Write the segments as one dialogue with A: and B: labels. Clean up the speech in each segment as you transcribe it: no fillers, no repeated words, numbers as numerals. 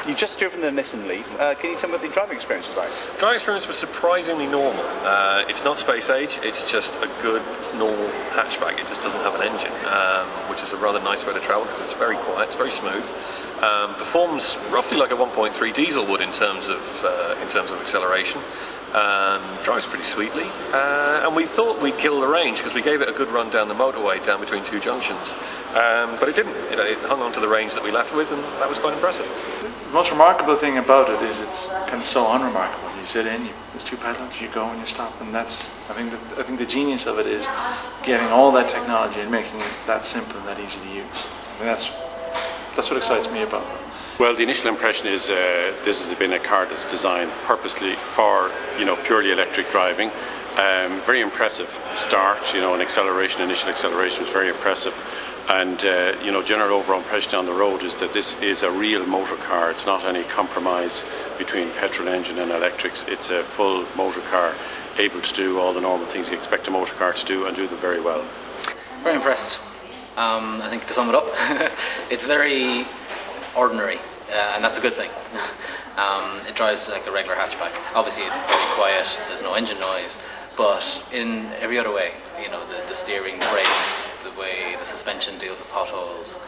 A: You've just driven the Nissan LEAF. Can you tell me what the driving experience was like?
B: Driving experience was surprisingly normal. It's not space age, it's just a good normal hatchback. It just doesn't have an engine, which is a rather nice way to travel because it's very quiet, it's very smooth. Performs roughly like a 1.3 diesel would in terms of acceleration. Drives pretty sweetly, and we thought we'd kill the range because we gave it a good run down the motorway down between two junctions, but it didn't. It hung on to the range that we left with, and that was quite impressive.
C: The most remarkable thing about it is it's kind of so unremarkable. You sit in, there's two pedals, you go and you stop, and that's I think the genius of it is getting all that technology and making it that simple and that easy to use. I mean, that's what excites me about it.
D: Well, the initial impression is this has been a car that's designed purposely for purely electric driving. Very impressive start, an acceleration, initial acceleration was very impressive. And general overall impression on the road is that this is a real motor car. It's not any compromise between petrol engine and electrics. It's a full motor car, able to do all the normal things you expect a motor car to do and do them very well.
E: Very impressed. I think to sum it up, it's very ordinary, and that's a good thing. It drives like a regular hatchback. Obviously it's very quiet, there's no engine noise, but in every other way, the steering, the brakes, the way the suspension deals with potholes,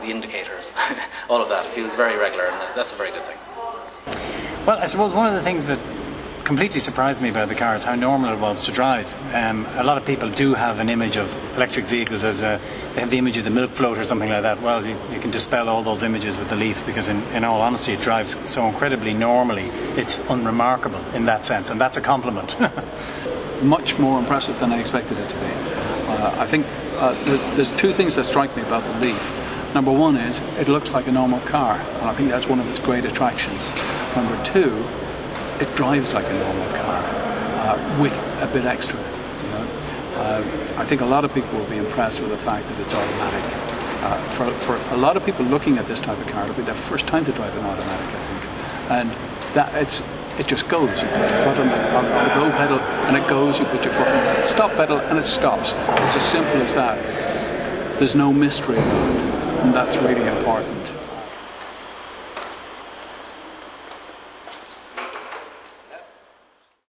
E: the indicators, all of that, it feels very regular, and that's a very good thing.
F: Well, I suppose one of the things that completely surprised me about the car is how normal it was to drive. A lot of people do have an image of electric vehicles as they have the image of the milk float or something like that. Well, you can dispel all those images with the LEAF because in all honesty it drives so incredibly normally. It's unremarkable in that sense, and that's a compliment.
G: Much more impressive than I expected it to be. I think there's two things that strike me about the LEAF. Number one is it looks like a normal car, and I think that's one of its great attractions. Number two, it drives like a normal car with a bit extra. I think a lot of people will be impressed with the fact that it's automatic. For a lot of people looking at this type of car, it'll be their first time to drive an automatic, I think. And that it just goes. You put your foot on the go pedal and it goes. You put your foot on the stop pedal and it stops. It's as simple as that. There's no mystery about it, and that's really important.